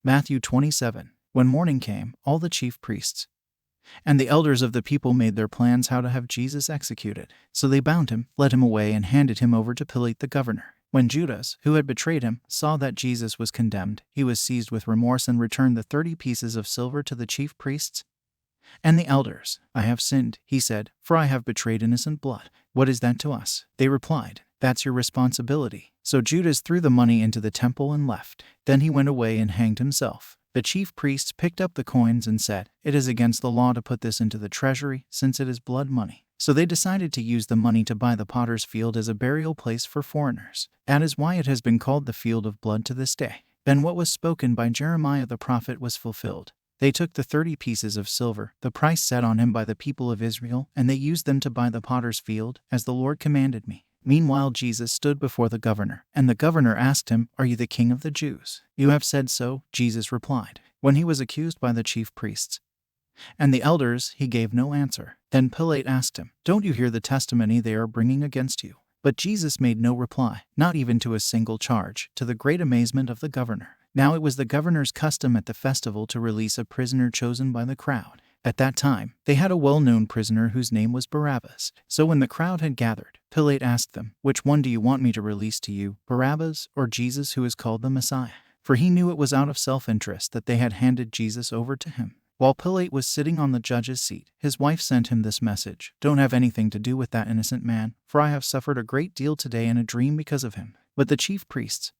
Matthew 27. When morning came, all the chief priests and the elders of the people made their plans how to have Jesus executed. So they bound him, led him away, and handed him over to Pilate the governor. When Judas, who had betrayed him, saw that Jesus was condemned, he was seized with remorse and returned the 30 pieces of silver to the chief priests and the elders. I have sinned, he said, for I have betrayed innocent blood. What is that to us? They replied, that's your responsibility. So Judas threw the money into the temple and left. Then he went away and hanged himself. The chief priests picked up the coins and said, it is against the law to put this into the treasury, since it is blood money. So they decided to use the money to buy the potter's field as a burial place for foreigners. That is why it has been called the field of blood to this day. Then what was spoken by Jeremiah the prophet was fulfilled. They took the 30 pieces of silver, the price set on him by the people of Israel, and they used them to buy the potter's field, as the Lord commanded me. Meanwhile Jesus stood before the governor, and the governor asked him, are you the king of the Jews? You have said so, Jesus replied. When he was accused by the chief priests and the elders, he gave no answer. Then Pilate asked him, don't you hear the testimony they are bringing against you? But Jesus made no reply, not even to a single charge, to the great amazement of the governor. Now it was the governor's custom at the festival to release a prisoner chosen by the crowd. At that time, they had a well-known prisoner whose name was Barabbas. So when the crowd had gathered, Pilate asked them, which one do you want me to release to you, Barabbas or Jesus who is called the Messiah? For he knew it was out of self-interest that they had handed Jesus over to him. While Pilate was sitting on the judge's seat, his wife sent him this message, don't have anything to do with that innocent man, for I have suffered a great deal today in a dream because of him. But the chief priests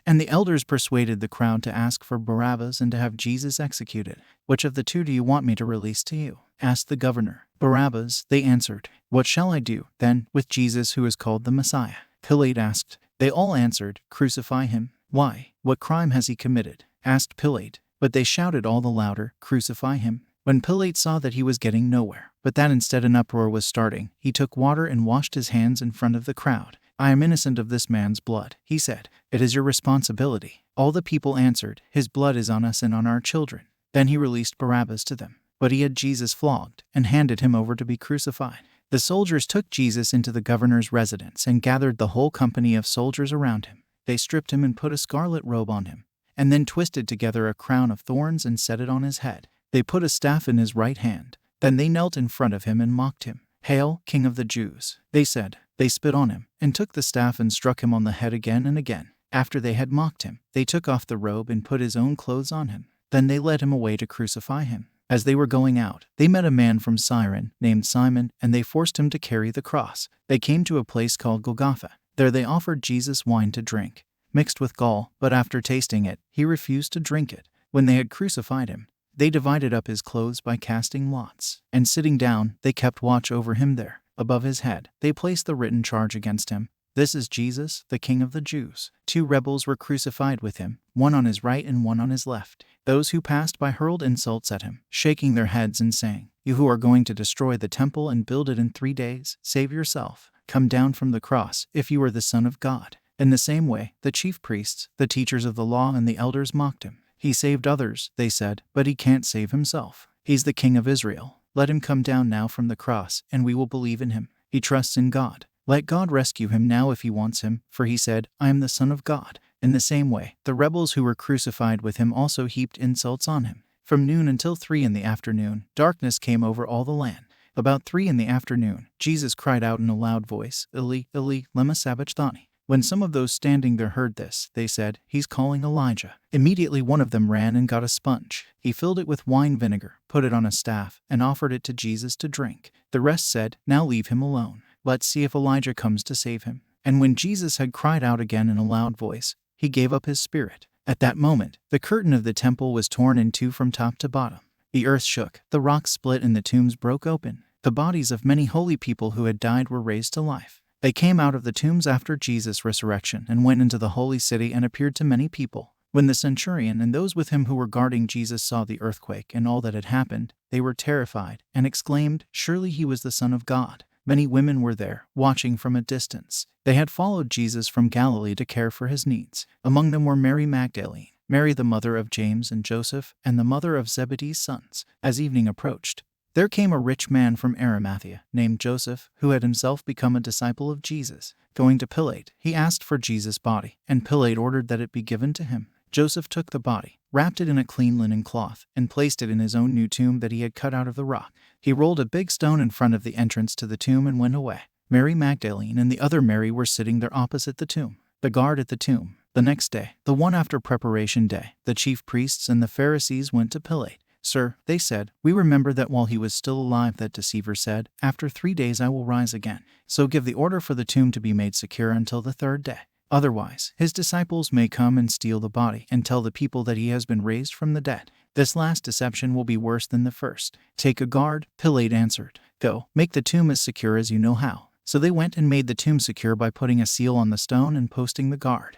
and the elders persuaded the crowd to ask for Barabbas and to have Jesus executed. Which of the two do you want me to release to you? Asked the governor. Barabbas, they answered. What shall I do, then, with Jesus who is called the Messiah? Pilate asked. They all answered, crucify him. Why? What crime has he committed? Asked Pilate. But they shouted all the louder, crucify him. When Pilate saw that he was getting nowhere, but that instead an uproar was starting, he took water and washed his hands in front of the crowd. I am innocent of this man's blood, he said. It is your responsibility. All the people answered, his blood is on us and on our children. Then he released Barabbas to them. But he had Jesus flogged and handed him over to be crucified. The soldiers took Jesus into the governor's residence and gathered the whole company of soldiers around him. They stripped him and put a scarlet robe on him, and then twisted together a crown of thorns and set it on his head. They put a staff in his right hand. Then they knelt in front of him and mocked him. Hail, King of the Jews, they said. They spit on him, and took the staff and struck him on the head again and again. After they had mocked him, they took off the robe and put his own clothes on him. Then they led him away to crucify him. As they were going out, they met a man from Cyrene, named Simon, and they forced him to carry the cross. They came to a place called Golgotha. There they offered Jesus wine to drink, mixed with gall, but after tasting it, he refused to drink it. When they had crucified him, they divided up his clothes by casting lots, and sitting down, they kept watch over him there. Above his head, they placed the written charge against him. This is Jesus, the King of the Jews. 2 rebels were crucified with him, one on his right and one on his left. Those who passed by hurled insults at him, shaking their heads and saying, you who are going to destroy the temple and build it in 3 days, save yourself. Come down from the cross, if you are the Son of God. In the same way, the chief priests, the teachers of the law, and the elders mocked him. He saved others, they said, but he can't save himself. He's the King of Israel. Let him come down now from the cross, and we will believe in him. He trusts in God. Let God rescue him now if he wants him, for he said, I am the Son of God. In the same way, the rebels who were crucified with him also heaped insults on him. From noon until 3 in the afternoon, darkness came over all the land. About 3 in the afternoon, Jesus cried out in a loud voice, Eli, Eli, lema sabachthani. When some of those standing there heard this, they said, he's calling Elijah. Immediately one of them ran and got a sponge. He filled it with wine vinegar, put it on a staff, and offered it to Jesus to drink. The rest said, now leave him alone. Let's see if Elijah comes to save him. And when Jesus had cried out again in a loud voice, he gave up his spirit. At that moment, the curtain of the temple was torn in 2 from top to bottom. The earth shook, the rocks split, and the tombs broke open. The bodies of many holy people who had died were raised to life. They came out of the tombs after Jesus' resurrection and went into the holy city and appeared to many people. When the centurion and those with him who were guarding Jesus saw the earthquake and all that had happened, they were terrified and exclaimed, surely he was the Son of God. Many women were there, watching from a distance. They had followed Jesus from Galilee to care for his needs. Among them were Mary Magdalene, Mary the mother of James and Joseph, and the mother of Zebedee's sons. As evening approached, there came a rich man from Arimathea, named Joseph, who had himself become a disciple of Jesus. Going to Pilate, he asked for Jesus' body, and Pilate ordered that it be given to him. Joseph took the body, wrapped it in a clean linen cloth, and placed it in his own new tomb that he had cut out of the rock. He rolled a big stone in front of the entrance to the tomb and went away. Mary Magdalene and the other Mary were sitting there opposite the tomb. The guard at the tomb. The next day, the one after preparation day, the chief priests and the Pharisees went to Pilate. Sir, they said, we remember that while he was still alive that deceiver said, after 3 days I will rise again. So give the order for the tomb to be made secure until the 3rd day. Otherwise, his disciples may come and steal the body and tell the people that he has been raised from the dead. This last deception will be worse than the first. Take a guard, Pilate answered. Go, make the tomb as secure as you know how. So they went and made the tomb secure by putting a seal on the stone and posting the guard.